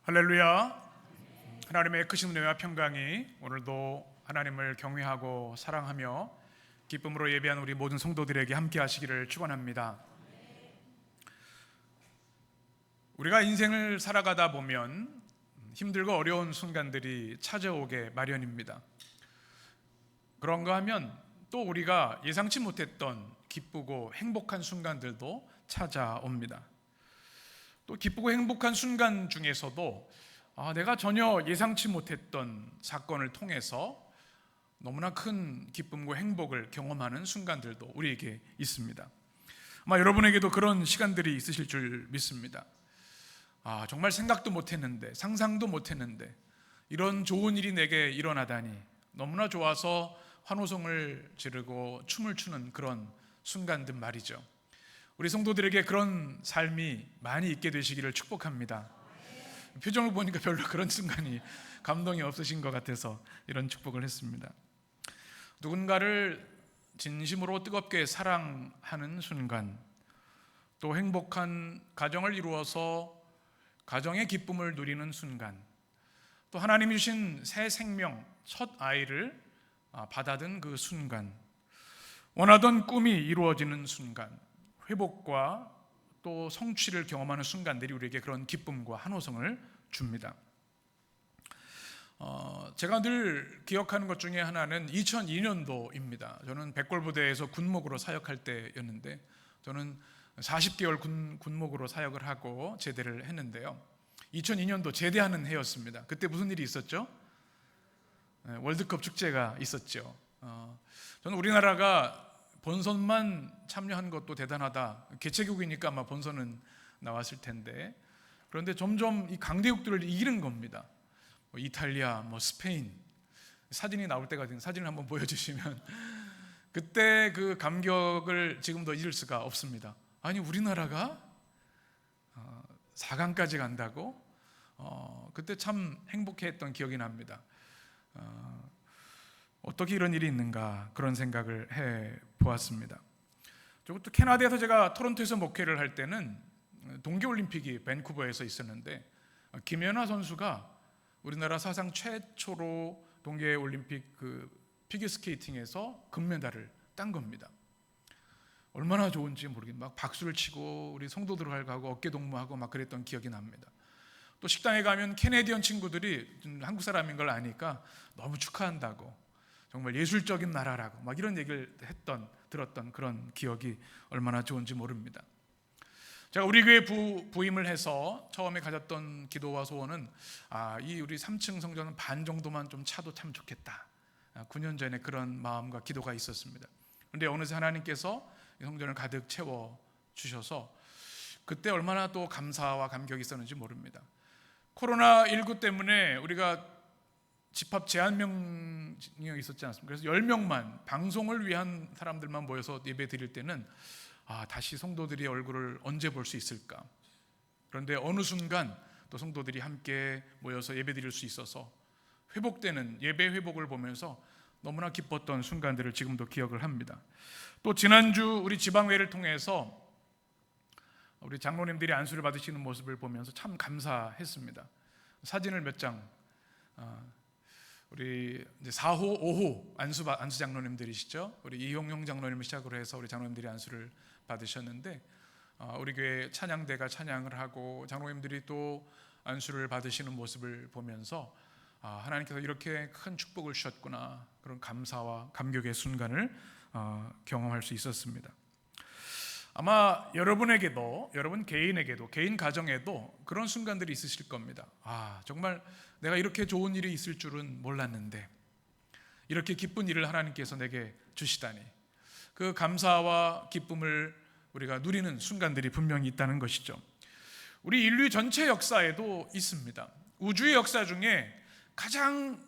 할렐루야. 하나님의 크신 은혜와 평강이 오늘도 하나님을 경외하고 사랑하며 기쁨으로 예배한 우리 모든 성도들에게 함께 하시기를 축원합니다. 우리가 인생을 살아가다 보면 힘들고 어려운 순간들이 찾아오게 마련입니다. 그런가 하면 또 우리가 예상치 못했던 기쁘고 행복한 순간들도 찾아옵니다. 또 기쁘고 행복한 순간 중에서도 내가 전혀 예상치 못했던 사건을 통해서 너무나 큰 기쁨과 행복을 경험하는 순간들도 우리에게 있습니다. 아마 여러분에게도 그런 시간들이 있으실 줄 믿습니다. 정말 생각도 못했는데, 상상도 못했는데 이런 좋은 일이 내게 일어나다니 너무나 좋아서 환호성을 지르고 춤을 추는 그런 순간들 말이죠. 우리 성도들에게 그런 삶이 많이 있게 되시기를 축복합니다. 표정을 보니까 별로 그런 순간이 감동이 없으신 것 같아서 이런 축복을 했습니다. 누군가를 진심으로 뜨겁게 사랑하는 순간, 또 행복한 가정을 이루어서 가정의 기쁨을 누리는 순간, 또 하나님이 주신 새 생명, 첫 아이를 받아든 그 순간, 원하던 꿈이 이루어지는 순간, 회복과 또 성취를 경험하는 순간들이 우리에게 그런 기쁨과 환호성을 줍니다. 제가 늘 기억하는 것 중에 하나는 2002년도입니다. 저는 백골부대에서 군목으로 사역할 때였는데, 저는 40개월 군목으로 사역을 하고 제대를 했는데요. 2002년도 제대하는 해였습니다. 그때 무슨 일이 있었죠? 월드컵 축제가 있었죠. 저는 우리나라가 본선만 참여한 것도 대단하다. 개최국이니까 아마 본선은 나왔을 텐데, 그런데 점점 이 강대국들을 이기는 겁니다. 이탈리아, 스페인, 사진이 나올 때가 된 사진을 한번 보여주시면 그때 그 감격을 지금도 잊을 수가 없습니다. 아니, 우리나라가 4강까지 간다고? 그때 참 행복해했던 기억이 납니다. 어떻게 이런 일이 있는가, 그런 생각을 해 보았습니다. 그리고 또 캐나다에서 제가 토론토에서 목회를 할 때는 동계올림픽이 밴쿠버에서 있었는데, 김연아 선수가 우리나라 사상 최초로 동계올림픽 그 피겨스케이팅에서 금메달을 딴 겁니다. 얼마나 좋은지 모르겠는데 막 박수를 치고 우리 성도들하고 하고 어깨 동무하고 막 그랬던 기억이 납니다. 또 식당에 가면 캐네디언 친구들이 한국 사람인 걸 아니까 너무 축하한다고, 정말 예술적인 나라라고 막 이런 얘기를 들었던 그런 기억이 얼마나 좋은지 모릅니다. 제가 우리 교회 부임을 해서 처음에 가졌던 기도와 소원은 이 우리 3층 성전은 반 정도만 좀 차도 참 좋겠다. 9년 전에 그런 마음과 기도가 있었습니다. 그런데 어느새 하나님께서 이 성전을 가득 채워 주셔서 그때 얼마나 또 감사와 감격이 있었는지 모릅니다. 코로나19 때문에 우리가 집합 제한명이 있었지 않습니까? 그래서 10명만, 방송을 위한 사람들만 모여서 예배 드릴 때는 다시 성도들의 얼굴을 언제 볼 수 있을까? 그런데 어느 순간 또 성도들이 함께 모여서 예배 드릴 수 있어서 회복되는 예배 회복을 보면서 너무나 기뻤던 순간들을 지금도 기억을 합니다. 또 지난주 우리 지방회를 통해서 우리 장로님들이 안수를 받으시는 모습을 보면서 참 감사했습니다. 사진을 몇 장, 우리 이제 4호, 5호 안수 장로님들이시죠. 우리 이용용 장로님을 시작으로 해서 우리 장로님들이 안수를 받으셨는데, 우리 교회 찬양대가 찬양을 하고 장로님들이 또 안수를 받으시는 모습을 보면서 하나님께서 이렇게 큰 축복을 주셨구나, 그런 감사와 감격의 순간을 경험할 수 있었습니다. 아마 여러분에게도, 여러분 개인에게도, 개인 가정에도 그런 순간들이 있으실 겁니다. 정말 내가 이렇게 좋은 일이 있을 줄은 몰랐는데 이렇게 기쁜 일을 하나님께서 내게 주시다니, 그 감사와 기쁨을 우리가 누리는 순간들이 분명히 있다는 것이죠. 우리 인류 전체 역사에도 있습니다. 우주의 역사 중에 가장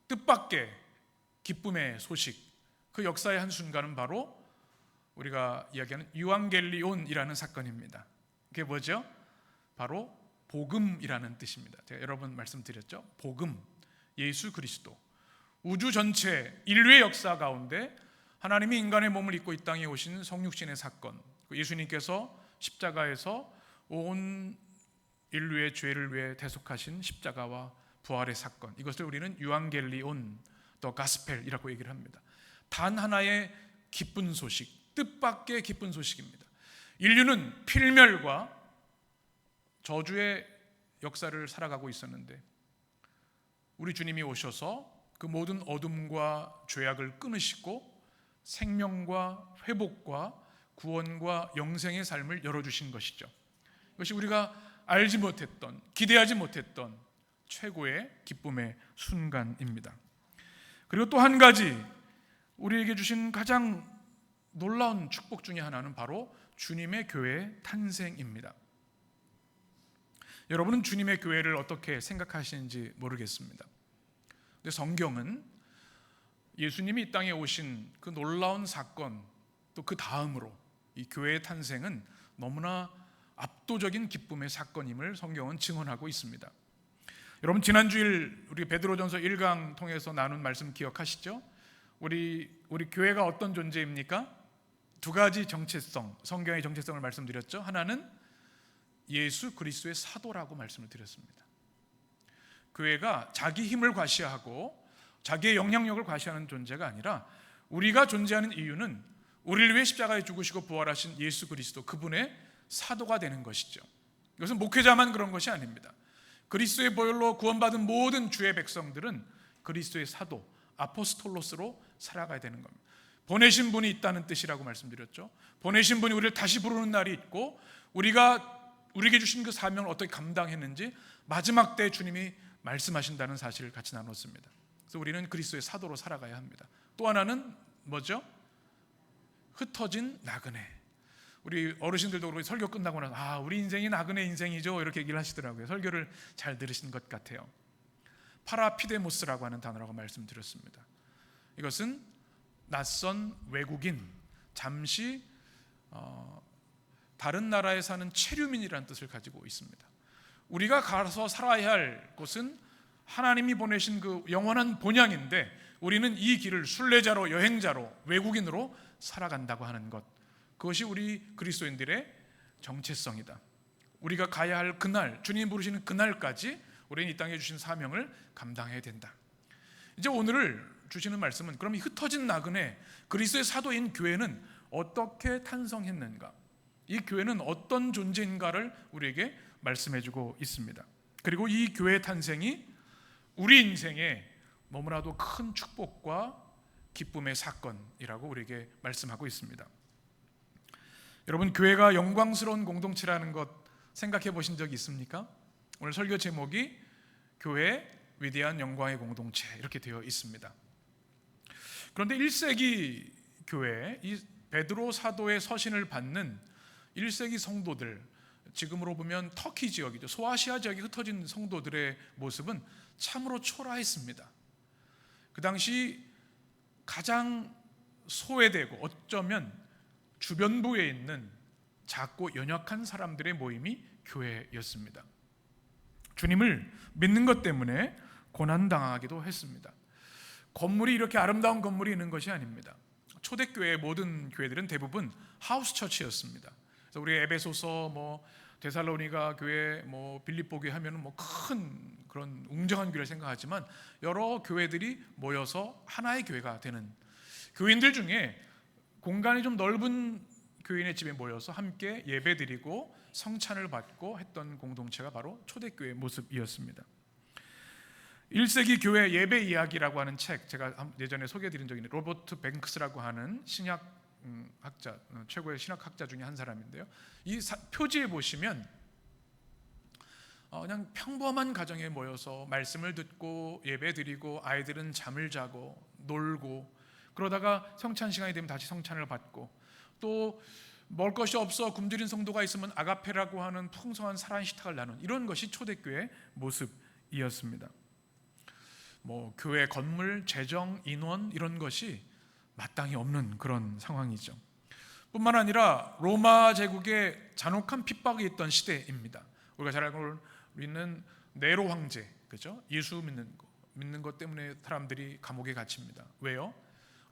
뜻밖의 기쁨의 소식, 그 역사의 한 순간은 바로 우리가 이야기하는 유앙겔리온이라는 사건입니다. 그게 뭐죠? 바로 복음이라는 뜻입니다. 제가 여러 번 말씀드렸죠. 복음, 예수 그리스도. 우주 전체 인류의 역사 가운데 하나님이 인간의 몸을 입고 이 땅에 오신 성육신의 사건, 예수님께서 십자가에서 온 인류의 죄를 위해 대속하신 십자가와 부활의 사건, 이것을 우리는 유앙겔리온, 더 가스펠이라고 얘기를 합니다. 단 하나의 기쁜 소식, 뜻밖의 기쁜 소식입니다. 인류는 필멸과 저주의 역사를 살아가고 있었는데 우리 주님이 오셔서 그 모든 어둠과 죄악을 끊으시고 생명과 회복과 구원과 영생의 삶을 열어주신 것이죠. 이것이 우리가 알지 못했던, 기대하지 못했던 최고의 기쁨의 순간입니다. 그리고 또 한 가지 우리에게 주신 가장 놀라운 축복 중에 하나는 바로 주님의 교회의 탄생입니다. 여러분은 주님의 교회를 어떻게 생각하시는지 모르겠습니다. 근데 성경은 예수님이 이 땅에 오신 그 놀라운 사건, 또 그 다음으로 이 교회의 탄생은 너무나 압도적인 기쁨의 사건임을 성경은 증언하고 있습니다. 여러분, 지난주일 우리 베드로전서 1강 통해서 나눈 말씀 기억하시죠? 우리 교회가 어떤 존재입니까? 두 가지 정체성, 성경의 정체성을 말씀드렸죠. 하나는 예수 그리스도의 사도라고 말씀을 드렸습니다. 교회가 자기 힘을 과시하고 자기의 영향력을 과시하는 존재가 아니라 우리가 존재하는 이유는 우리를 위해 십자가에 죽으시고 부활하신 예수 그리스도, 그분의 사도가 되는 것이죠. 이것은 목회자만 그런 것이 아닙니다. 그리스도의 보혈로 구원받은 모든 주의 백성들은 그리스도의 사도, 아포스톨로스로 살아가야 되는 겁니다. 보내신 분이 있다는 뜻이라고 말씀드렸죠. 보내신 분이 우리를 다시 부르는 날이 있고 우리에게 주신 그 사명을 어떻게 감당했는지 마지막 때 주님이 말씀하신다는 사실을 같이 나눴습니다. 그래서 우리는 그리스도의 사도로 살아가야 합니다. 또 하나는 뭐죠? 흩어진 나그네. 우리 어르신들도 그렇고 설교 끝나고 나서 우리 인생이 나그네 인생이죠, 이렇게 얘기를 하시더라고요. 설교를 잘 들으신 것 같아요. 파라피데모스라고 하는 단어라고 말씀드렸습니다. 이것은 낯선 외국인, 잠시 다른 나라에 사는 체류민이라는 뜻을 가지고 있습니다. 우리가 가서 살아야 할 곳은 하나님이 보내신 그 영원한 본향인데 우리는 이 길을 순례자로, 여행자로, 외국인으로 살아간다고 하는 것, 그것이 우리 그리스도인들의 정체성이다. 우리가 가야 할 그날, 주님 부르시는 그날까지 우리는 이 땅에 주신 사명을 감당해야 된다. 이제 오늘 주시는 말씀은 그럼 이 흩어진 나그네, 그리스도의 사도인 교회는 어떻게 탄생했는가, 이 교회는 어떤 존재인가를 우리에게 말씀해주고 있습니다. 그리고 이 교회의 탄생이 우리 인생에 너무나도 큰 축복과 기쁨의 사건이라고 우리에게 말씀하고 있습니다. 여러분, 교회가 영광스러운 공동체라는 것 생각해 보신 적이 있습니까? 오늘 설교 제목이 교회 위대한 영광의 공동체 이렇게 되어 있습니다. 그런데 1세기 교회, 이 베드로 사도의 서신을 받는 1세기 성도들, 지금으로 보면 터키 지역이죠, 소아시아 지역에 흩어진 성도들의 모습은 참으로 초라했습니다. 그 당시 가장 소외되고 어쩌면 주변부에 있는 작고 연약한 사람들의 모임이 교회였습니다. 주님을 믿는 것 때문에 고난당하기도 했습니다. 건물이 이렇게 아름다운 건물이 있는 것이 아닙니다. 초대교회의 모든 교회들은 대부분 하우스 처치였습니다. 그래서 우리 에베소서, 데살로니가 교회, 빌립보 교회 하면은 큰 그런 웅장한 교회를 생각하지만 여러 교회들이 모여서 하나의 교회가 되는, 교인들 중에 공간이 좀 넓은 교인의 집에 모여서 함께 예배드리고 성찬을 받고 했던 공동체가 바로 초대교회의 모습이었습니다. 1세기 교회 예배 이야기라고 하는 책, 제가 예전에 소개해드린 적이 있는데, 로버트 뱅크스라고 하는 신약학자, 최고의 신학학자 중에 한 사람인데요, 이 표지에 보시면 그냥 평범한 가정에 모여서 말씀을 듣고 예배드리고 아이들은 잠을 자고 놀고 그러다가 성찬 시간이 되면 다시 성찬을 받고, 또 먹을 것이 없어 굶주린 성도가 있으면 아가페라고 하는 풍성한 사랑 식탁을 나눈, 이런 것이 초대교회의 모습이었습니다. 교회 건물, 재정, 인원 이런 것이 마땅히 없는 그런 상황이죠. 뿐만 아니라 로마 제국의 잔혹한 핍박이 있던 시대입니다. 우리가 잘 알고 있는 네로 황제, 그죠? 예수 믿는 것 때문에 사람들이 감옥에 갇힙니다. 왜요?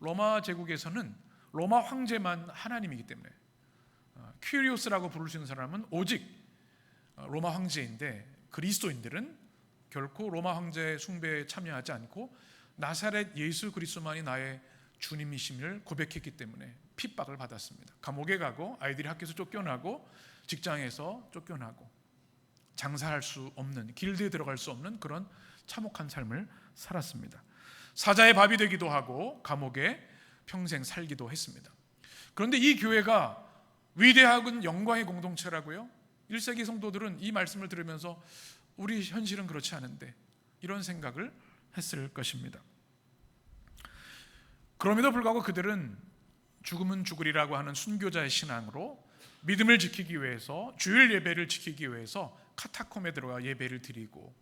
로마 제국에서는 로마 황제만 하나님이기 때문에, 퀴리오스라고 부를 수 있는 사람은 오직 로마 황제인데 그리스도인들은 결코 로마 황제 숭배에 참여하지 않고 나사렛 예수 그리스도만이 나의 주님이심을 고백했기 때문에 핍박을 받았습니다. 감옥에 가고 아이들이 학교에서 쫓겨나고 직장에서 쫓겨나고 장사할 수 없는, 길드에 들어갈 수 없는 그런 참혹한 삶을 살았습니다. 사자의 밥이 되기도 하고 감옥에 평생 살기도 했습니다. 그런데 이 교회가 위대하군 영광의 공동체라고요? 1세기 성도들은 이 말씀을 들으면서 우리 현실은 그렇지 않은데 이런 생각을 했을 것입니다. 그럼에도 불구하고 그들은 죽으면 죽으리라고 하는 순교자의 신앙으로 믿음을 지키기 위해서, 주일 예배를 지키기 위해서 카타콤에 들어가 예배를 드리고,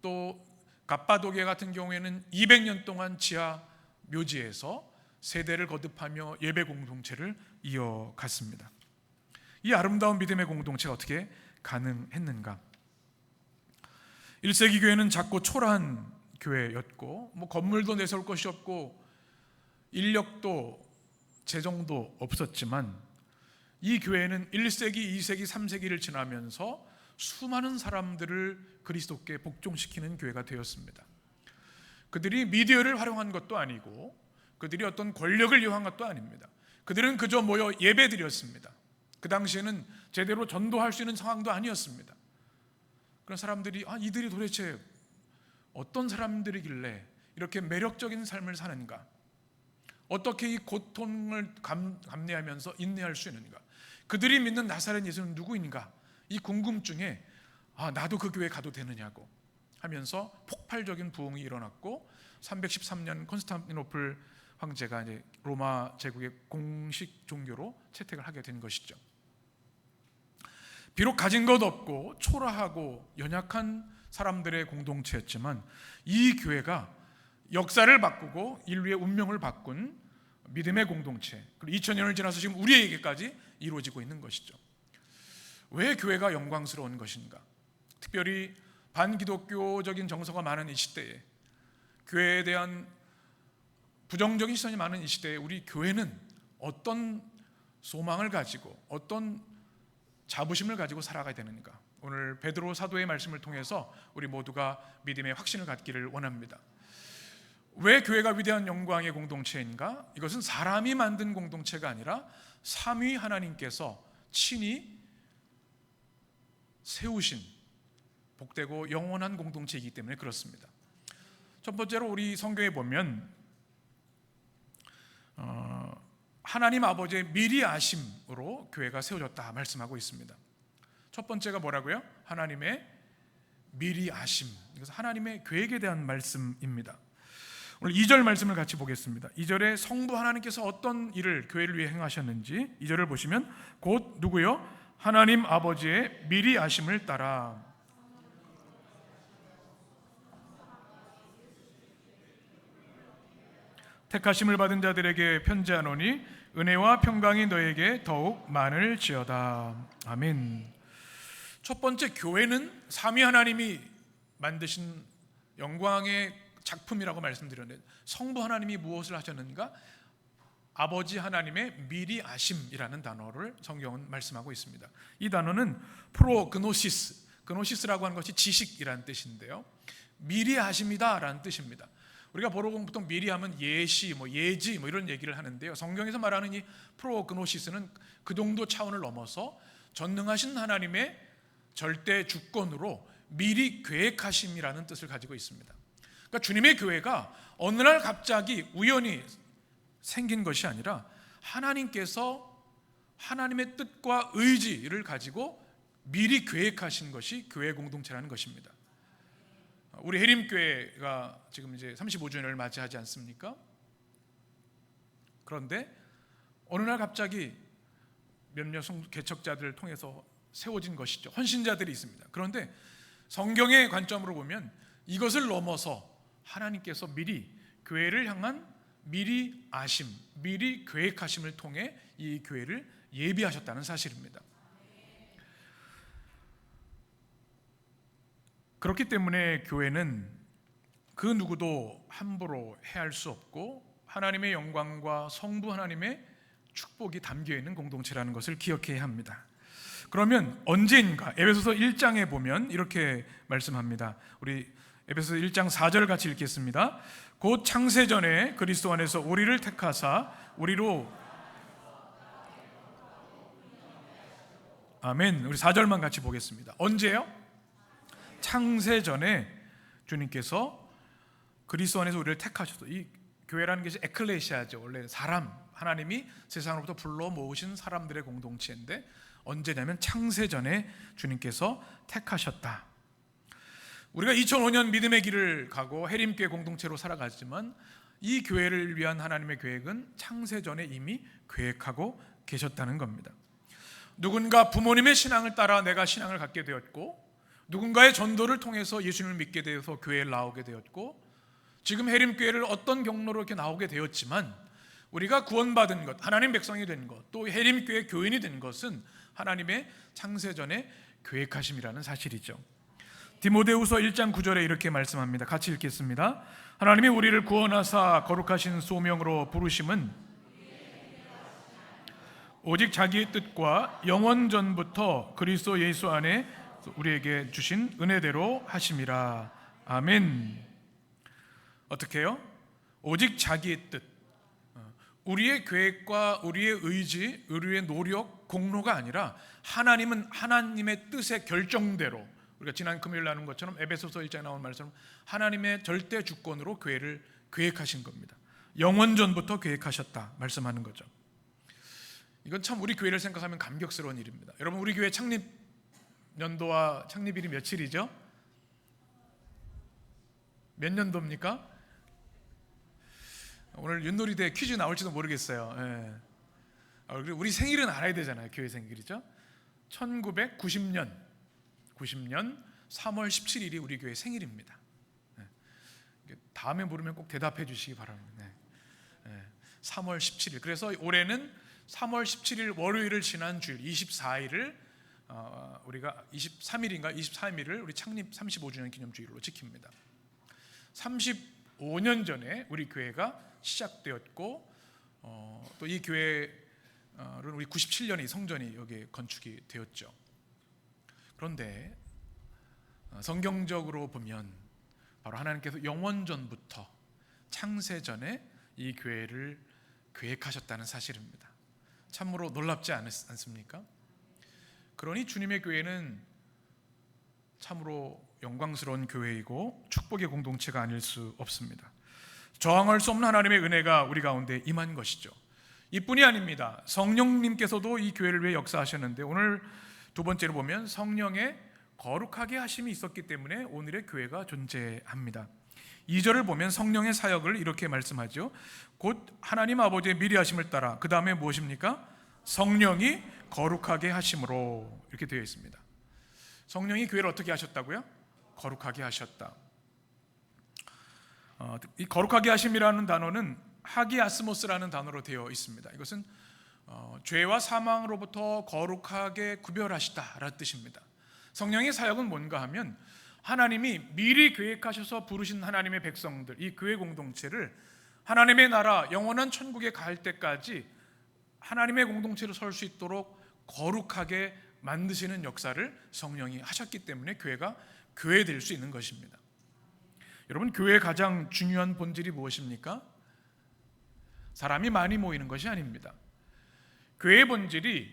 또 갑바도게 같은 경우에는 200년 동안 지하 묘지에서 세대를 거듭하며 예배 공동체를 이어갔습니다. 이 아름다운 믿음의 공동체가 어떻게 가능했는가? 1세기 교회는 작고 초라한 교회였고, 건물도 내세울 것이 없고 인력도 재정도 없었지만 이 교회는 1세기, 2세기, 3세기를 지나면서 수많은 사람들을 그리스도께 복종시키는 교회가 되었습니다. 그들이 미디어를 활용한 것도 아니고 그들이 어떤 권력을 이용한 것도 아닙니다. 그들은 그저 모여 예배드렸습니다. 그 당시에는 제대로 전도할 수 있는 상황도 아니었습니다. 그런 사람들이 이들이 도대체 어떤 사람들이길래 이렇게 매력적인 삶을 사는가? 어떻게 이 고통을 감내하면서 인내할 수 있는가? 그들이 믿는 나사렛 예수는 누구인가? 이 궁금증에 나도 그 교회 가도 되느냐고 하면서 폭발적인 부흥이 일어났고 313년 콘스탄티노플 황제가 이제 로마 제국의 공식 종교로 채택을 하게 된 것이죠. 비록 가진 것 없고 초라하고 연약한 사람들의 공동체였지만 이 교회가 역사를 바꾸고 인류의 운명을 바꾼 믿음의 공동체, 그리고 2000년을 지나서 지금 우리에게까지 이루어지고 있는 것이죠. 왜 교회가 영광스러운 것인가? 특별히 반기독교적인 정서가 많은 이 시대에, 교회에 대한 부정적인 시선이 많은 이 시대에 우리 교회는 어떤 소망을 가지고 어떤 자부심을 가지고 살아가야 되는가? 오늘 베드로 사도의 말씀을 통해서 우리 모두가 믿음의 확신을 갖기를 원합니다. 왜 교회가 위대한 영광의 공동체인가? 이것은 사람이 만든 공동체가 아니라 삼위 하나님께서 친히 세우신 복되고 영원한 공동체이기 때문에 그렇습니다. 첫 번째로 우리 성경에 보면 하나님 아버지의 미리 아심으로 교회가 세워졌다 말씀하고 있습니다. 첫 번째가 뭐라고요? 하나님의 미리 아심. 이것은 하나님의 계획에 대한 말씀입니다. 오늘 2절 말씀을 같이 보겠습니다. 2절에 성부 하나님께서 어떤 일을 교회를 위해 행하셨는지 2절을 보시면 곧 누구요? 하나님 아버지의 미리 아심을 따라 택하심을 받은 자들에게 편지하노니 은혜와 평강이 너에게 더욱 많을지어다. 아멘. 첫 번째, 교회는 삼위 하나님이 만드신 영광의 작품이라고 말씀드렸는데, 성부 하나님이 무엇을 하셨는가? 아버지 하나님의 미리 아심이라는 단어를 성경은 말씀하고 있습니다. 이 단어는 프로그노시스, 그노시스라고 하는 것이 지식이라는 뜻인데요, 미리 아심이다라는 뜻입니다. 우리가 보통 미리 하면 예시, 예지 이런 얘기를 하는데요, 성경에서 말하는 이 프로그노시스는 그 정도 차원을 넘어서 전능하신 하나님의 절대 주권으로 미리 계획하심이라는 뜻을 가지고 있습니다. 그러니까 주님의 교회가 어느 날 갑자기 우연히 생긴 것이 아니라 하나님께서 하나님의 뜻과 의지를 가지고 미리 계획하신 것이 교회 공동체라는 것입니다. 우리 해림교회가 지금 이제 35주년을 맞이하지 않습니까? 그런데 어느 날 갑자기 몇몇 개척자들을 통해서 세워진 것이죠. 헌신자들이 있습니다. 그런데 성경의 관점으로 보면 이것을 넘어서 하나님께서 미리 교회를 향한 미리 아심, 미리 계획하심을 통해 이 교회를 예비하셨다는 사실입니다. 그렇기 때문에 교회는 그 누구도 함부로 해할 수 없고 하나님의 영광과 성부 하나님의 축복이 담겨 있는 공동체라는 것을 기억해야 합니다. 그러면 언제인가? 에베소서 1장에 보면 이렇게 말씀합니다. 우리 에베소서 1장 4절 같이 읽겠습니다. 곧 창세전에 그리스도 안에서 우리를 택하사 우리로 아멘. 우리 4절만 같이 보겠습니다. 언제요? 창세전에 주님께서 그리스도 안에서 우리를 택하셔서, 이 교회라는 것이 에클레시아죠. 원래 사람, 하나님이 세상으로부터 불러 모으신 사람들의 공동체인데 언제냐면 창세전에 주님께서 택하셨다. 우리가 2005년 믿음의 길을 가고 해림교회 공동체로 살아가지만 이 교회를 위한 하나님의 계획은 창세전에 이미 계획하고 계셨다는 겁니다. 누군가 부모님의 신앙을 따라 내가 신앙을 갖게 되었고, 누군가의 전도를 통해서 예수님을 믿게 되어서 교회에 나오게 되었고, 지금 해림교회를 어떤 경로로 이렇게 나오게 되었지만 우리가 구원받은 것, 하나님 백성이 된 것, 또 해림교회 교인이 된 것은 하나님의 창세전에 계획하심이라는 사실이죠. 디모데후서 1장 9절에 이렇게 말씀합니다. 같이 읽겠습니다. 하나님이 우리를 구원하사 거룩하신 소명으로 부르심은 오직 자기의 뜻과 영원 전부터 그리스도 예수 안에 우리에게 주신 은혜대로 하심이라. 아멘. 어떻게 해요? 오직 자기의 뜻, 우리의 계획과 우리의 의지, 우리의 노력, 공로가 아니라 하나님은 하나님의 뜻의 결정대로, 우리가 지난 금요일 나눈 것처럼 에베소서 1장에 나온 말처럼 하나님의 절대 주권으로 교회를 계획하신 겁니다. 영원 전부터 계획하셨다 말씀하는 거죠. 이건 참 우리 교회를 생각하면 감격스러운 일입니다. 여러분, 우리 교회 창립 연도와 창립일이 며칠이죠? 몇 년도입니까? 오늘 윷놀이대 퀴즈 나올지도 모르겠어요. 예. 우리 생일은 알아야 되잖아요. 교회 생일이죠. 1990년 3월 17일이 우리 교회 생일입니다. 예. 다음에 물으면 꼭 대답해 주시기 바랍니다. 예. 3월 17일. 그래서 올해는 3월 17일 월요일을 지난 주일 24일을 우리가 23일인가 23일을 우리 창립 35주년 기념주일로 지킵니다. 35년 전에 우리 교회가 시작되었고, 또 이 교회는 우리 97년에 성전이 여기에 건축이 되었죠. 그런데 성경적으로 보면 바로 하나님께서 영원 전부터 창세전에 이 교회를 계획하셨다는 사실입니다. 참으로 놀랍지 않습니까? 그러니 주님의 교회는 참으로 영광스러운 교회이고 축복의 공동체가 아닐 수 없습니다. 저항할 수 없는 하나님의 은혜가 우리 가운데 임한 것이죠. 이뿐이 아닙니다. 성령님께서도 이 교회를 위해 역사하셨는데, 오늘 두 번째로 보면 성령의 거룩하게 하심이 있었기 때문에 오늘의 교회가 존재합니다. 2절을 보면 성령의 사역을 이렇게 말씀하죠. 곧 하나님 아버지의 미리 하심을 따라, 그 다음에 무엇입니까? 성령이 거룩하게 하심으로, 이렇게 되어 있습니다. 성령이 교회를 어떻게 하셨다고요? 거룩하게 하셨다. 이 거룩하게 하심이라는 단어는 하기아스모스라는 단어로 되어 있습니다. 이것은 죄와 사망으로부터 거룩하게 구별하시다라는 뜻입니다. 성령의 사역은 뭔가 하면 하나님이 미리 계획하셔서 부르신 하나님의 백성들, 이 교회 공동체를 하나님의 나라 영원한 천국에 갈 때까지 하나님의 공동체로 설 수 있도록 거룩하게 만드시는 역사를 성령이 하셨기 때문에 교회가 교회될 수 있는 것입니다. 여러분, 교회의 가장 중요한 본질이 무엇입니까? 사람이 많이 모이는 것이 아닙니다. 교회의 본질이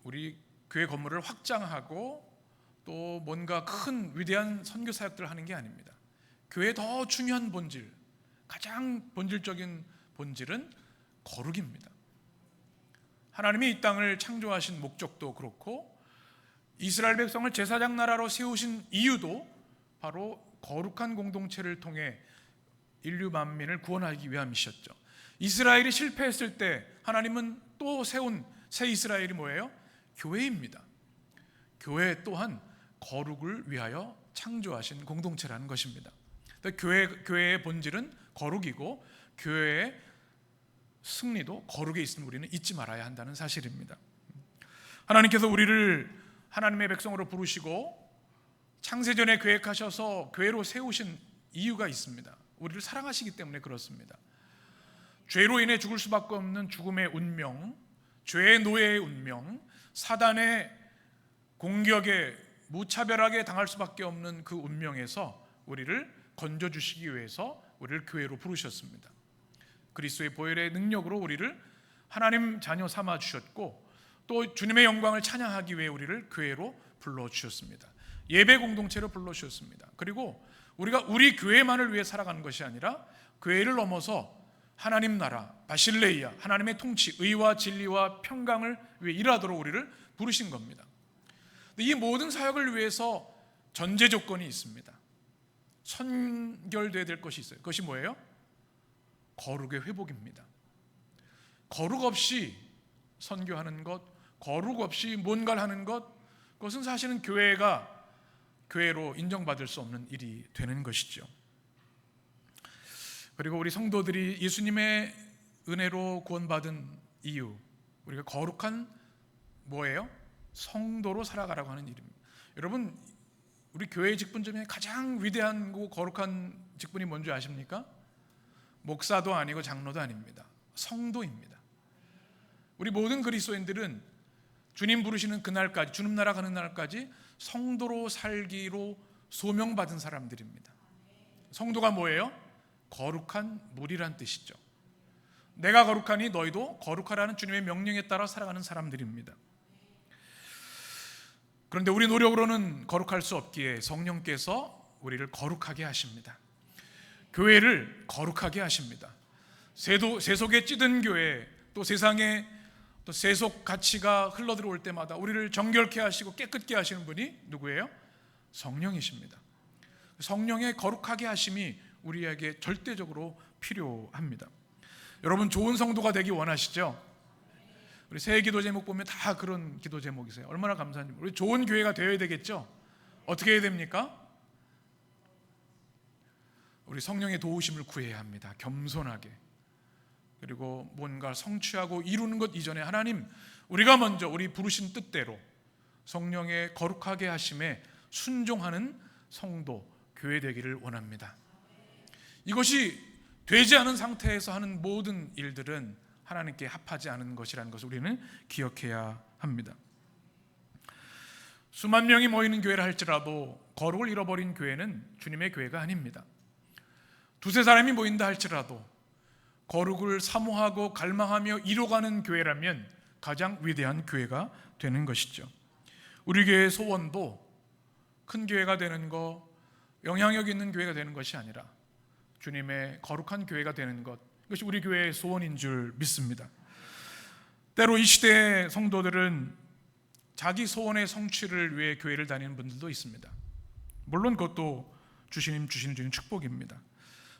우리 교회 건물을 확장하고 또 뭔가 큰 위대한 선교 사역들을 하는 게 아닙니다. 교회의 더 중요한 본질, 가장 본질적인 본질은 거룩입니다. 하나님이 이 땅을 창조하신 목적도 그렇고 이스라엘 백성을 제사장 나라로 세우신 이유도 바로 거룩한 공동체를 통해 인류 만민을 구원하기 위함이셨죠. 이스라엘이 실패했을 때 하나님은 또 세운 새 이스라엘이 뭐예요? 교회입니다. 교회 또한 거룩을 위하여 창조하신 공동체라는 것입니다. 교회의 본질은 거룩이고 교회의 승리도 거룩에 있음을 우리는 잊지 말아야 한다는 사실입니다. 하나님께서 우리를 하나님의 백성으로 부르시고 창세전에 계획하셔서 교회로 세우신 이유가 있습니다. 우리를 사랑하시기 때문에 그렇습니다. 죄로 인해 죽을 수밖에 없는 죽음의 운명, 죄의 노예의 운명, 사단의 공격에 무차별하게 당할 수밖에 없는 그 운명에서 우리를 건져주시기 위해서 우리를 교회로 부르셨습니다. 그리스도의 보혈의 능력으로 우리를 하나님 자녀 삼아 주셨고, 또 주님의 영광을 찬양하기 위해 우리를 교회로 불러주셨습니다. 예배 공동체로 불러주셨습니다. 그리고 우리가 우리 교회만을 위해 살아가는 것이 아니라 교회를 넘어서 하나님 나라, 바실레이아, 하나님의 통치, 의와 진리와 평강을 위해 일하도록 우리를 부르신 겁니다. 이 모든 사역을 위해서 전제 조건이 있습니다. 선결되어야 될 것이 있어요. 그것이 뭐예요? 거룩의 회복입니다. 거룩 없이 선교하는 것, 거룩 없이 뭔가를 하는 것, 그것은 사실은 교회로 인정받을 수 없는 일이 되는 것이죠. 그리고 우리 성도들이 예수님의 은혜로 구원받은 이유, 우리가 거룩한 뭐예요? 성도로 살아가라고 하는 일입니다. 여러분, 우리 교회 직분 중에 가장 위대한 거룩한 직분이 뭔지 아십니까? 목사도 아니고 장로도 아닙니다. 성도입니다. 우리 모든 그리스도인들은 주님 부르시는 그날까지, 주님 나라 가는 날까지 성도로 살기로 소명받은 사람들입니다. 성도가 뭐예요? 거룩한 무리란 뜻이죠. 내가 거룩하니 너희도 거룩하라는 주님의 명령에 따라 살아가는 사람들입니다. 그런데 우리 노력으로는 거룩할 수 없기에 성령께서 우리를 거룩하게 하십니다. 교회를 거룩하게 하십니다. 세속에 찌든 교회, 또 세상에 또 세속 가치가 흘러들어올 때마다 우리를 정결케 하시고 깨끗게 하시는 분이 누구예요? 성령이십니다. 성령의 거룩하게 하심이 우리에게 절대적으로 필요합니다. 여러분, 좋은 성도가 되기 원하시죠? 우리 새해 기도 제목 보면 다 그런 기도 제목이세요. 얼마나 감사한지. 우리 좋은 교회가 되어야 되겠죠? 어떻게 해야 됩니까? 우리 성령의 도우심을 구해야 합니다. 겸손하게. 그리고 뭔가 성취하고 이루는 것 이전에 하나님, 우리가 먼저 우리 부르신 뜻대로 성령의 거룩하게 하심에 순종하는 성도, 교회 되기를 원합니다. 이것이 되지 않은 상태에서 하는 모든 일들은 하나님께 합하지 않은 것이라는 것을 우리는 기억해야 합니다. 수만 명이 모이는 교회를 할지라도 거룩을 잃어버린 교회는 주님의 교회가 아닙니다. 두세 사람이 모인다 할지라도 거룩을 사모하고 갈망하며 이뤄가는 교회라면 가장 위대한 교회가 되는 것이죠. 우리 교회의 소원도 큰 교회가 되는 것, 영향력 있는 교회가 되는 것이 아니라 주님의 거룩한 교회가 되는 것, 이것이 우리 교회의 소원인 줄 믿습니다. 때로 이 시대의 성도들은 자기 소원의 성취를 위해 교회를 다니는 분들도 있습니다. 물론 그것도 주시는 축복입니다.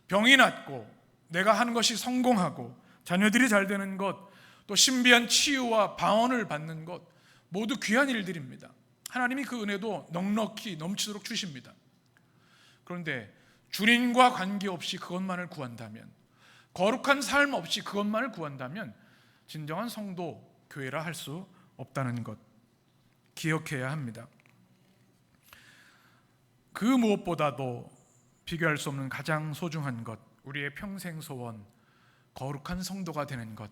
병이 낫고 내가 하는 것이 성공하고 자녀들이 잘 되는 것, 또 신비한 치유와 방언을 받는 것, 모두 귀한 일들입니다. 하나님이 그 은혜도 넉넉히 넘치도록 주십니다. 그런데 주님과 관계없이 그것만을 구한다면, 거룩한 삶 없이 그것만을 구한다면 진정한 성도, 교회라 할 수 없다는 것 기억해야 합니다. 그 무엇보다도 비교할 수 없는 가장 소중한 것, 우리의 평생 소원, 거룩한 성도가 되는 것,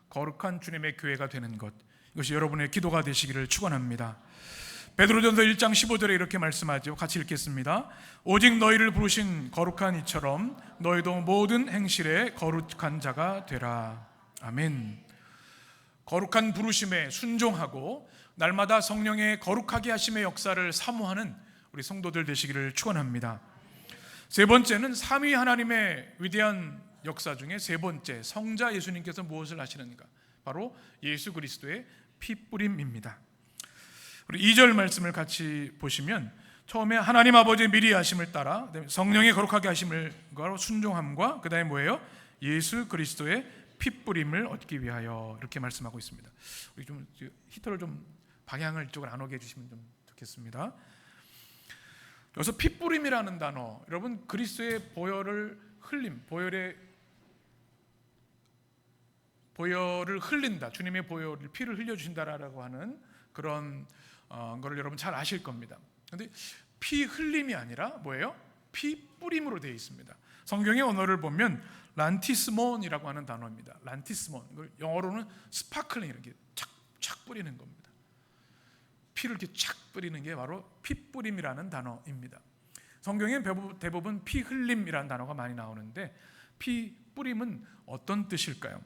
거룩한 주님의 교회가 되는 것, 이것이 여러분의 기도가 되시기를 축원합니다. 베드로전서 1장 15절에 이렇게 말씀하죠. 같이 읽겠습니다. 오직 너희를 부르신 거룩한 이처럼 너희도 모든 행실에 거룩한 자가 되라. 아멘. 거룩한 부르심에 순종하고 날마다 성령의 거룩하게 하심의 역사를 사모하는 우리 성도들 되시기를 축원합니다. 세 번째는 삼위 하나님의 위대한 역사 중에 세 번째, 성자 예수님께서 무엇을 하시는가? 바로 예수 그리스도의 피뿌림입니다. 우리 2절 말씀을 같이 보시면 처음에 하나님 아버지의 미리 하심을 따라 성령의 거룩하게 하심을 순종함과 그 다음에 뭐예요? 예수 그리스도의 피뿌림을 얻기 위하여, 이렇게 말씀하고 있습니다. 우리 좀 히터를 좀 방향을 이쪽으로 안 오게 해주시면 좀 좋겠습니다. 여기서 피뿌림이라는 단어, 여러분 그리스도의 보혈을 흘림, 보혈을 흘린다, 주님의 보혈을 피를 흘려주신다라고 하는 그런 거를 여러분 잘 아실 겁니다. 그런데 피 흘림이 아니라 뭐예요? 피 뿌림으로 되어 있습니다. 성경의 언어를 보면 란티스몬이라고 하는 단어입니다. 란티스몬, 영어로는 스파클링, 이렇게 착착 뿌리는 겁니다. 피를 이렇게 착 뿌리는 게 바로 피 뿌림이라는 단어입니다. 성경에 대부분 피 흘림이라는 단어가 많이 나오는데 피 뿌림은 어떤 뜻일까요?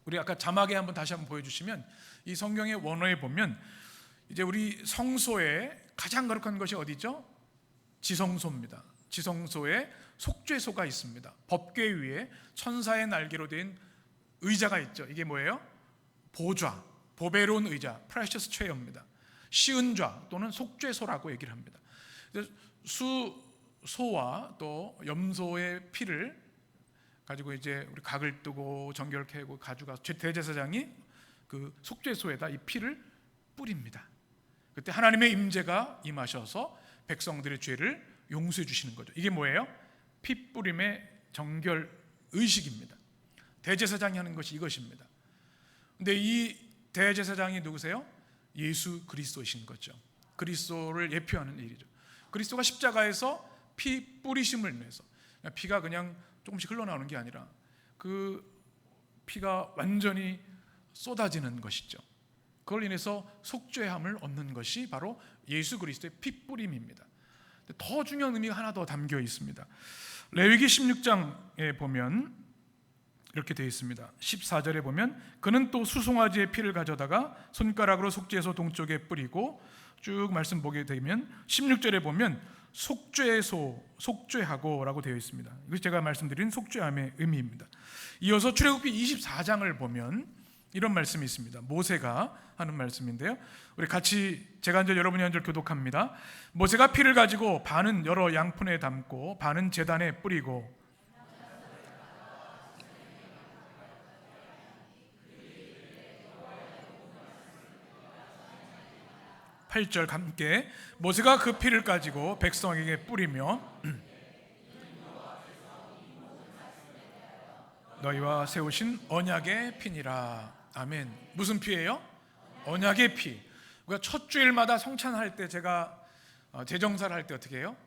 우리 아까 자막에 다시 한번 보여주시면 이 성경의 원어에 보면 이제 우리 성소에 가장 거룩한 것이 어디죠? 지성소입니다. 지성소에 속죄소가 있습니다. 법궤 위에 천사의 날개로 된 의자가 있죠. 이게 뭐예요? 보좌, 보배로운 의자, 프레셔스 체어입니다. 시은좌 또는 속죄소라고 얘기를 합니다. 수소와 또 염소의 피를 가지고 이제 우리 각을 뜨고 정결 캐고 가져가서 대제사장이 그 속죄소에다 이 피를 뿌립니다. 그때 하나님의 임재가 임하셔서 백성들의 죄를 용서해 주시는 거죠. 이게 뭐예요? 피 뿌림의 정결 의식입니다. 대제사장이 하는 것이 이것입니다. 근데 이 대제사장이 누구세요? 예수 그리스도이신 거죠. 그리스도를 예표하는 일이죠. 그리스도가 십자가에서 피 뿌리심을 위해서, 피가 그냥 조금씩 흘러나오는 게 아니라 그 피가 완전히 쏟아지는 것이죠. 그걸 인해서 속죄함을 얻는 것이 바로 예수 그리스도의 피 뿌림입니다. 더 중요한 의미가 하나 더 담겨 있습니다. 레위기 16장에 보면 이렇게 되어 있습니다. 14절에 보면 그는 또 수송아지의 피를 가져다가 손가락으로 속죄소 동쪽에 뿌리고, 쭉 말씀 보게 되면 16절에 보면 속죄하고 라고 되어 있습니다. 이것이 제가 말씀드린 속죄함의 의미입니다. 이어서 출애굽기 24장을 보면 이런 말씀이 있습니다. 모세가 하는 말씀인데요, 우리 같이 제가 한 절 여러분이 한 절 교독합니다. 모세가 피를 가지고 반은 여러 양푼에 담고 반은 제단에 뿌리고 8절 함께, 모세가 그 피를 가지고 백성에게 뿌리며 너희와 세우신 언약의 피니라. 아멘. 무슨 피예요? 언약의 피. 우리가 첫 주일마다 성찬할 때 제가 제정사를 할 때 어떻게 해요?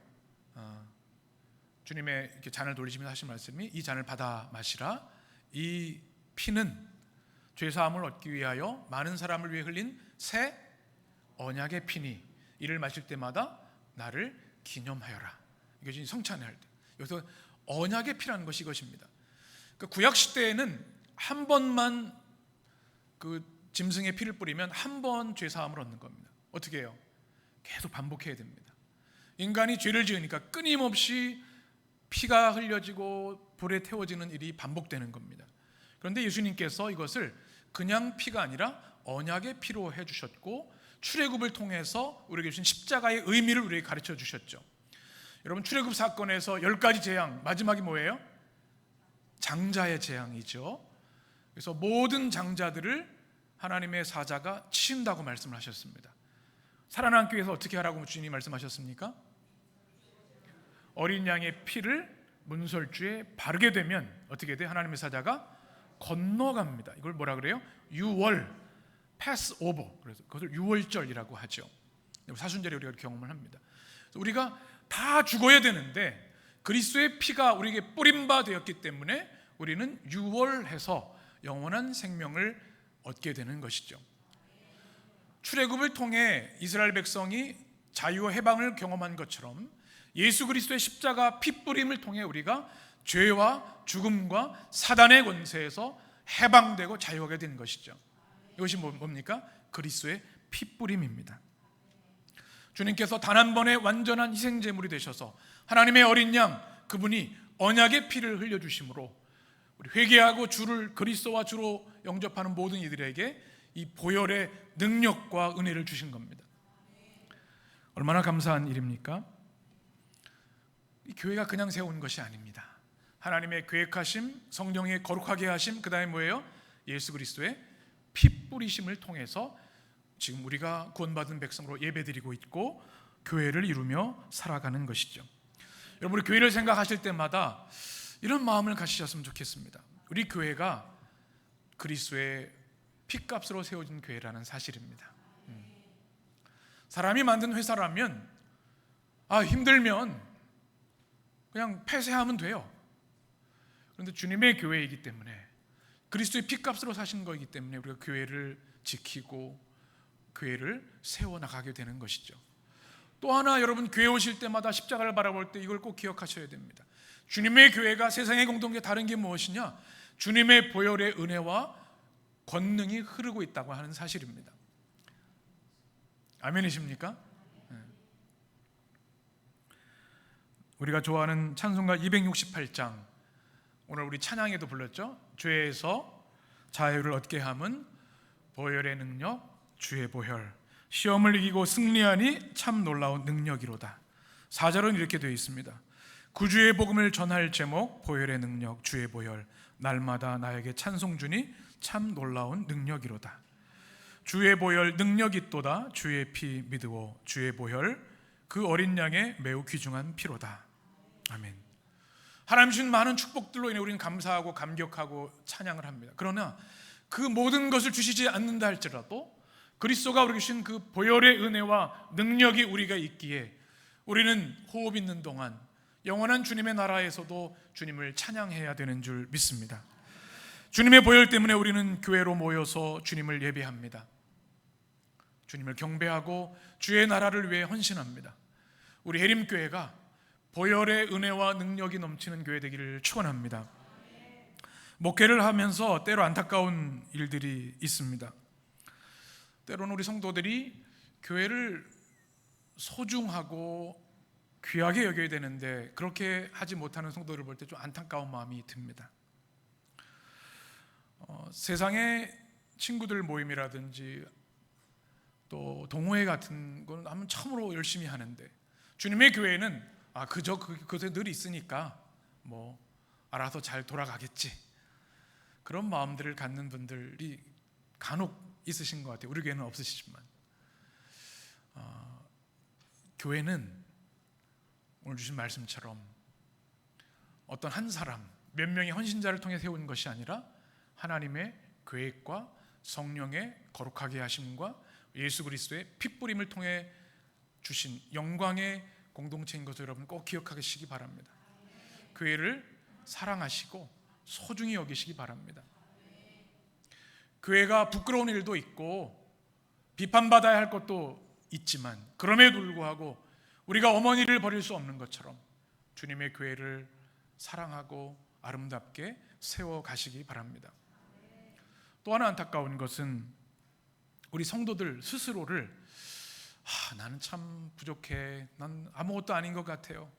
주님의 이렇게 잔을 돌리시면서 하신 말씀이 이 잔을 받아 마시라. 이 피는 죄 사함을 얻기 위하여 많은 사람을 위해 흘린 새 언약의 피니 이를 마실 때마다 나를 기념하여라. 이것이 성찬을 할 때. 여기서 언약의 피라는 것이 이것입니다. 그러니까 구약 시대에는 한 번만 그 짐승의 피를 뿌리면 한 번 죄 사함을 얻는 겁니다. 어떻게 해요? 계속 반복해야 됩니다. 인간이 죄를 지으니까 끊임없이 피가 흘려지고 불에 태워지는 일이 반복되는 겁니다. 그런데 예수님께서 이것을 그냥 피가 아니라 언약의 피로 해주셨고, 출애굽을 통해서 우리에게 주신 십자가의 의미를 우리에게 가르쳐 주셨죠. 여러분, 출애굽 사건에서 10가지 재앙, 마지막이 뭐예요? 장자의 재앙이죠. 그래서 모든 장자들을 하나님의 사자가 치신다고 말씀을 하셨습니다. 살아남기 위해서 어떻게 하라고 주님이 말씀하셨습니까? 어린 양의 피를 문설주에 바르게 되면 어떻게 돼? 하나님의 사자가 건너갑니다. 이걸 뭐라 그래요? 유월, 패스 오버. 그래서 그것을 유월절이라고 하죠. 사순절에 우리가 경험을 합니다. 우리가 다 죽어야 되는데 그리스도의 피가 우리에게 뿌린 바 되었기 때문에 우리는 유월해서 영원한 생명을 얻게 되는 것이죠. 출애굽을 통해 이스라엘 백성이 자유와 해방을 경험한 것처럼 예수 그리스도의 십자가 피 뿌림을 통해 우리가 죄와 죽음과 사단의 권세에서 해방되고 자유하게 된 것이죠. 이것이 뭡니까? 그리스도의 피 뿌림입니다. 주님께서 단 한 번의 완전한 희생 제물이 되셔서 하나님의 어린 양, 그분이 언약의 피를 흘려 주심으로 우리 회개하고 주를 그리스도와 주로 영접하는 모든 이들에게 이 보혈의 능력과 은혜를 주신 겁니다. 얼마나 감사한 일입니까? 이 교회가 그냥 세운 것이 아닙니다. 하나님의 계획하심, 성령의 거룩하게 하심, 그 다음에 뭐예요? 예수 그리스도의 피 뿌리심을 통해서 지금 우리가 구원받은 백성으로 예배드리고 있고 교회를 이루며 살아가는 것이죠. 여러분, 우리 교회를 생각하실 때마다 이런 마음을 가지셨으면 좋겠습니다. 우리 교회가 그리스도의 피값으로 세워진 교회라는 사실입니다. 사람이 만든 회사라면 힘들면 그냥 폐쇄하면 돼요. 그런데 주님의 교회이기 때문에, 그리스도의 피값으로 사신 거이기 때문에 우리가 교회를 지키고 교회를 세워나가게 되는 것이죠. 또 하나, 여러분 교회 오실 때마다 십자가를 바라볼 때 이걸 꼭 기억하셔야 됩니다. 주님의 교회가 세상의 공동체 다른 게 무엇이냐? 주님의 보혈의 은혜와 권능이 흐르고 있다고 하는 사실입니다. 아멘이십니까? 우리가 좋아하는 찬송가 268장, 오늘 우리 찬양에도 불렀죠. 죄에서 자유를 얻게 함은 보혈의 능력, 주의 보혈. 시험을 이기고 승리하니 참 놀라운 능력이로다. 4절은 이렇게 되어 있습니다. 구주의 복음을 전할 제목, 보혈의 능력, 주의 보혈. 날마다 나에게 찬송 주니 참 놀라운 능력이로다. 주의 보혈 능력 있도다. 주의 피 믿으오. 주의 보혈 그 어린 양의 매우 귀중한 피로다. 아멘. 하나님 주신 많은 축복들로 인해 우리는 감사하고 감격하고 찬양을 합니다. 그러나 그 모든 것을 주시지 않는다 할지라도 그리스도가 우리에게 주신 그 보혈의 은혜와 능력이 우리가 있기에 우리는 호흡 있는 동안 영원한 주님의 나라에서도 주님을 찬양해야 되는 줄 믿습니다. 주님의 보혈 때문에 우리는 교회로 모여서 주님을 예배합니다. 주님을 경배하고 주의 나라를 위해 헌신합니다. 우리 해림교회가 보혈의 은혜와 능력이 넘치는 교회 되기를 축원합니다. 목회를 하면서 때로 안타까운 일들이 있습니다. 때로는 우리 성도들이 교회를 소중하고 귀하게 여겨야 되는데 그렇게 하지 못하는 성도를 볼 때 좀 안타까운 마음이 듭니다. 세상의 친구들 모임이라든지 또 동호회 같은 거는 하면 참으로 열심히 하는데 주님의 교회는 그저 그것에 늘 있으니까 뭐 알아서 잘 돌아가겠지, 그런 마음들을 갖는 분들이 간혹 있으신 것 같아요. 우리 교회는 없으시지만 교회는 오늘 주신 말씀처럼 어떤 한 사람, 몇 명의 헌신자를 통해 세운 것이 아니라 하나님의 계획과 성령의 거룩하게 하심과 예수 그리스도의 핏부림을 통해 주신 영광의 공동체인 것을 여러분 꼭 기억하시기 바랍니다. 교회를 사랑하시고 소중히 여기시기 바랍니다. 교회가 부끄러운 일도 있고 비판받아야 할 것도 있지만 그럼에도 불구하고 우리가 어머니를 버릴 수 없는 것처럼 주님의 교회를 사랑하고 아름답게 세워가시기 바랍니다. 또 하나 안타까운 것은 우리 성도들 스스로를 나는 참 부족해, 난 아무것도 아닌 것 같아요,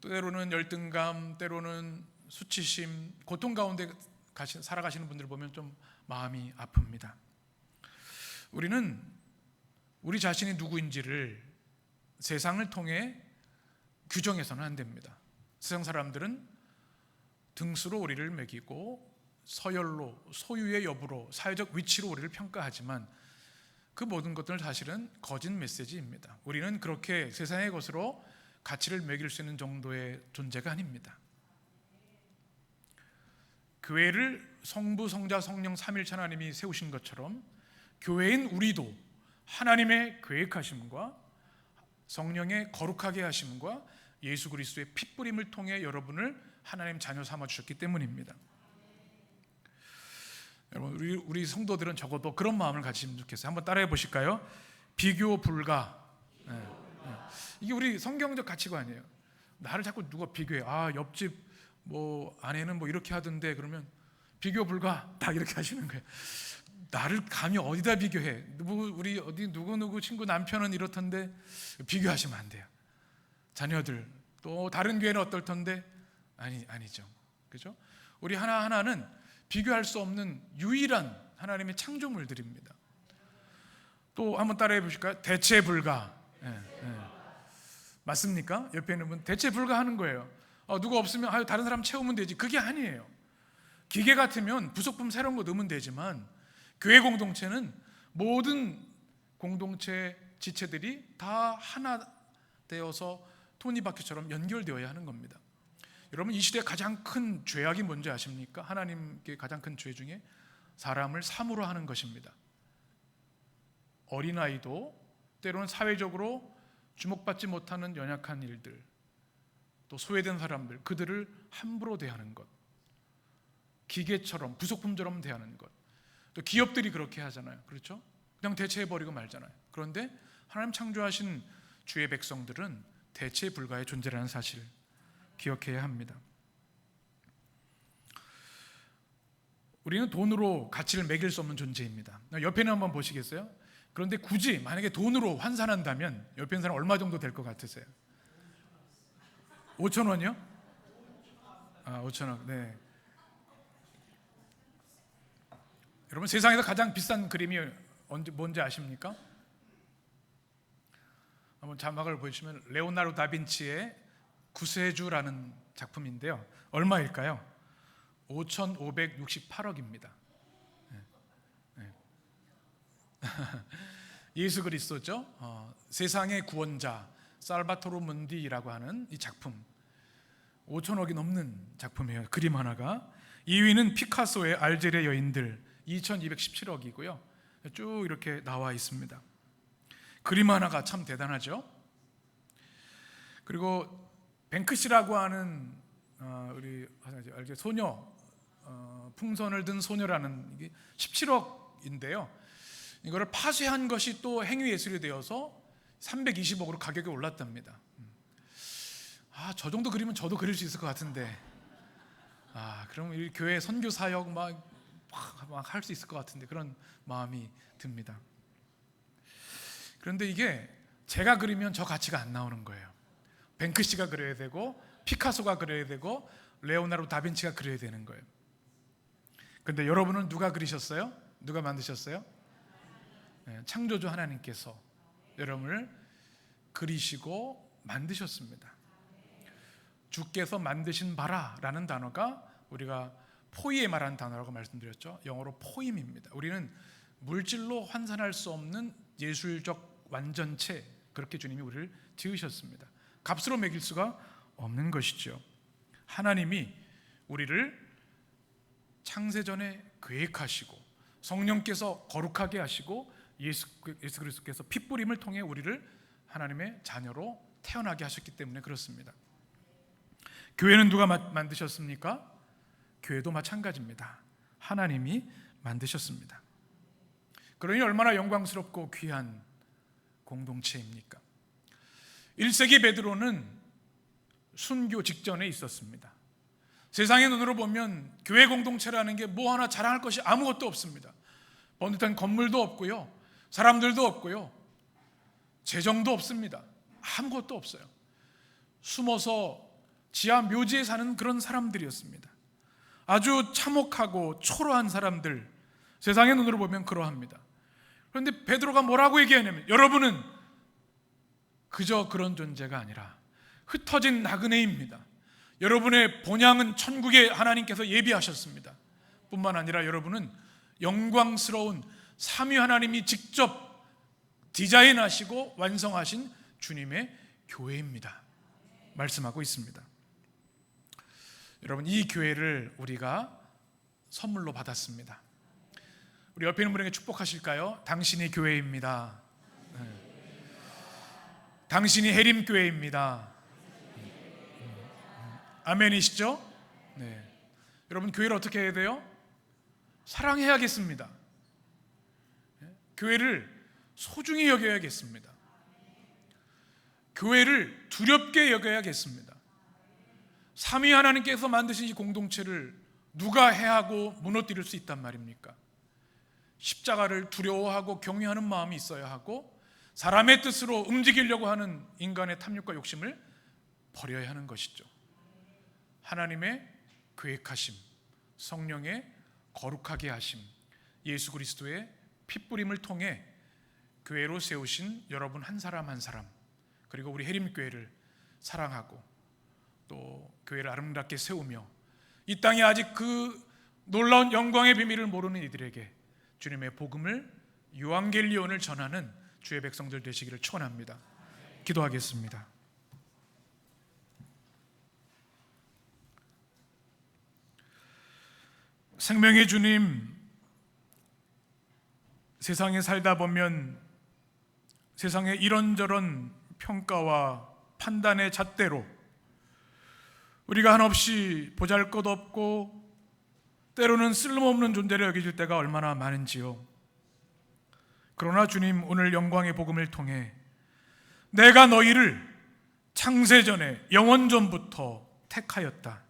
때로는 열등감, 때로는 수치심, 고통 가운데 살아가시는 분들을 보면 좀 마음이 아픕니다. 우리는 우리 자신이 누구인지를 세상을 통해 규정해서는 안 됩니다. 세상 사람들은 등수로 우리를 매기고 서열로, 소유의 여부로, 사회적 위치로 우리를 평가하지만 그 모든 것들은 사실은 거짓 메시지입니다. 우리는 그렇게 세상의 것으로 가치를 매길 수 있는 정도의 존재가 아닙니다. 교회를 성부, 성자, 성령 삼일체 하나님이 세우신 것처럼 교회인 우리도 하나님의 계획하심과 성령의 거룩하게 하심과 예수 그리스도의 핏부림을 통해 여러분을 하나님 자녀 삼아 주셨기 때문입니다. 여러분, 우리 성도들은 적어도 그런 마음을 가지시면 좋겠어요. 한번 따라해 보실까요? 비교 불가. 이게 우리 성경적 가치관이에요. 나를 자꾸 누가 비교해. 옆집 뭐 아내는 뭐 이렇게 하던데, 그러면 비교 불가, 딱 이렇게 하시는 거예요. 나를 감히 어디다 비교해? 우리 어디 누구 친구 남편은 이렇던데, 비교하시면 안 돼요. 자녀들 또 다른 교회는 어떨 텐데, 아니죠. 그죠? 우리 하나하나는 비교할 수 없는 유일한 하나님의 창조물들입니다. 또 한번 따라해 보실까요? 대체 불가. 맞습니까? 옆에 있는 분 대체 불가하는 거예요. 누가 없으면 다른 사람 채우면 되지. 그게 아니에요. 기계 같으면 부속품 새로운 거 넣으면 되지만 교회 공동체는 모든 공동체 지체들이 다 하나 되어서 톱니바퀴처럼 연결되어야 하는 겁니다. 여러분, 이 시대의 가장 큰 죄악이 뭔지 아십니까? 하나님께 가장 큰 죄 중에 사람을 사무로 하는 것입니다. 어린아이도 때로는 사회적으로 주목받지 못하는 연약한 일들, 또 소외된 사람들, 그들을 함부로 대하는 것, 기계처럼 부속품처럼 대하는 것. 또 기업들이 그렇게 하잖아요. 그렇죠? 그냥 대체해버리고 말잖아요. 그런데 하나님 창조하신 주의 백성들은 대체 불가의 존재라는 사실 기억해야 합니다. 우리는 돈으로 가치를 매길 수 없는 존재입니다. 옆에는 한번 보시겠어요? 그런데 굳이 만약에 돈으로 환산한다면 옆에 있는 사람 얼마 정도 될 것 같으세요? 5천 원이요? 5천 원. 네. 여러분, 세상에서 가장 비싼 그림이 뭔지 아십니까? 한번 자막을 보시면 레오나르도 다빈치의 구세주라는 작품인데요. 얼마일까요? 5,568억입니다. 예수 그리스도죠. 세상의 구원자 살바토르 문디라고 하는 이 작품, 5천억이 넘는 작품이에요. 그림 하나가. 2위는 피카소의 알제리아 여인들 2,217억이고요. 쭉 이렇게 나와 있습니다. 그림 하나가 참 대단하죠. 그리고 뱅크시라고 하는 우리 알죠? 소녀, 풍선을 든 소녀라는 이게 17억인데요. 이거를 파쇄한 것이 또 행위예술이 되어서 320억으로 가격이 올랐답니다. 저 정도 그리면 저도 그릴 수 있을 것 같은데, 그럼 이 교회 선교 사역 막 할 수 있을 것 같은데 그런 마음이 듭니다. 그런데 이게 제가 그리면 저 가치가 안 나오는 거예요. 뱅크시가 그려야 되고 피카소가 그려야 되고 레오나르도 다빈치가 그려야 되는 거예요. 그런데 여러분은 누가 그리셨어요? 누가 만드셨어요? 창조주 하나님께서 여러분을 그리시고 만드셨습니다. 주께서 만드신 바라라는 단어가 우리가 포이에 말하는 단어라고 말씀드렸죠. 영어로 포임입니다. 우리는 물질로 환산할 수 없는 예술적 완전체, 그렇게 주님이 우리를 지으셨습니다. 값으로 매길 수가 없는 것이죠. 하나님이 우리를 창세전에 계획하시고 성령께서 거룩하게 하시고 예수 그리스도께서 핏부림을 통해 우리를 하나님의 자녀로 태어나게 하셨기 때문에 그렇습니다. 교회는 누가 만드셨습니까? 교회도 마찬가지입니다. 하나님이 만드셨습니다. 그러니 얼마나 영광스럽고 귀한 공동체입니까? 1세기 베드로는 순교 직전에 있었습니다. 세상의 눈으로 보면 교회 공동체라는 게 뭐 하나 자랑할 것이 아무것도 없습니다. 번듯한 건물도 없고요, 사람들도 없고요, 재정도 없습니다. 아무것도 없어요. 숨어서 지하 묘지에 사는 그런 사람들이었습니다. 아주 참혹하고 초라한 사람들, 세상의 눈으로 보면 그러합니다. 그런데 베드로가 뭐라고 얘기하냐면, 여러분은 그저 그런 존재가 아니라 흩어진 나그네입니다. 여러분의 본향은 천국에 하나님께서 예비하셨습니다. 뿐만 아니라 여러분은 영광스러운 삼위 하나님이 직접 디자인하시고 완성하신 주님의 교회입니다. 말씀하고 있습니다. 여러분, 이 교회를 우리가 선물로 받았습니다. 우리 옆에 있는 분에게 축복하실까요? 당신이 교회입니다. 당신이 해림교회입니다. 아멘이시죠? 네. 여러분, 교회를 어떻게 해야 돼요? 사랑해야겠습니다. 교회를 소중히 여겨야겠습니다. 교회를 두렵게 여겨야겠습니다. 삼위 하나님께서 만드신 이 공동체를 누가 해하고 무너뜨릴 수 있단 말입니까? 십자가를 두려워하고 경외하는 마음이 있어야 하고, 사람의 뜻으로 움직이려고 하는 인간의 탐욕과 욕심을 버려야 하는 것이죠. 하나님의 계획하심, 성령의 거룩하게 하심, 예수 그리스도의 핏부림을 통해 교회로 세우신 여러분 한 사람 한 사람, 그리고 우리 해림교회를 사랑하고 또 교회를 아름답게 세우며 이 땅에 아직 그 놀라운 영광의 비밀을 모르는 이들에게 주님의 복음을, 유앙겔리온을 전하는 주의 백성들 되시기를 축원합니다. 기도하겠습니다. 생명의 주님, 세상에 살다 보면 세상의 이런저런 평가와 판단의 잣대로 우리가 한없이 보잘것없고 때로는 쓸모없는 존재를 여겨질 때가 얼마나 많은지요. 그러나 주님, 오늘 영광의 복음을 통해 내가 너희를 창세전에 영원전부터 택하였다.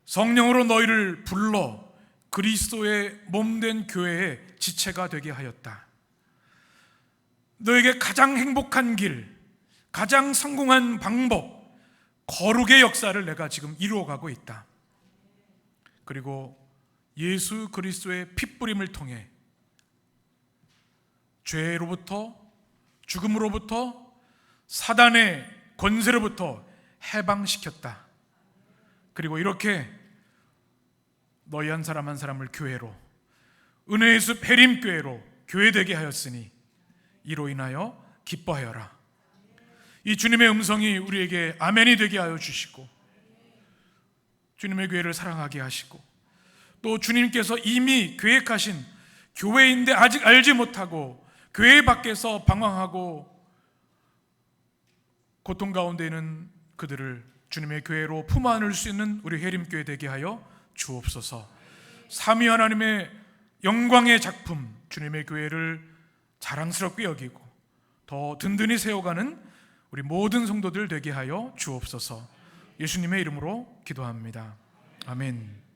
성령으로 너희를 불러 그리스도의 몸된 교회의 지체가 되게 하였다. 너에게 가장 행복한 길, 가장 성공한 방법, 거룩의 역사를 내가 지금 이루어가고 있다. 그리고 예수 그리스도의 핏부림을 통해 죄로부터, 죽음으로부터, 사단의 권세로부터 해방시켰다. 그리고 이렇게 너희 한 사람 한 사람을 교회로, 은혜의 숲 해림교회로 교회되게 하였으니 이로 인하여 기뻐하여라. 이 주님의 음성이 우리에게 아멘이 되게 하여 주시고, 주님의 교회를 사랑하게 하시고, 또 주님께서 이미 계획하신 교회인데 아직 알지 못하고 교회 밖에서 방황하고 고통 가운데 있는 그들을 주님의 교회로 품어 안을 수 있는 우리 해림교회 되게 하여 주옵소서. 삼위 하나님의 영광의 작품 주님의 교회를 자랑스럽게 여기고 더 든든히 세워가는 우리 모든 성도들 되게 하여 주옵소서. 예수님의 이름으로 기도합니다. 아멘.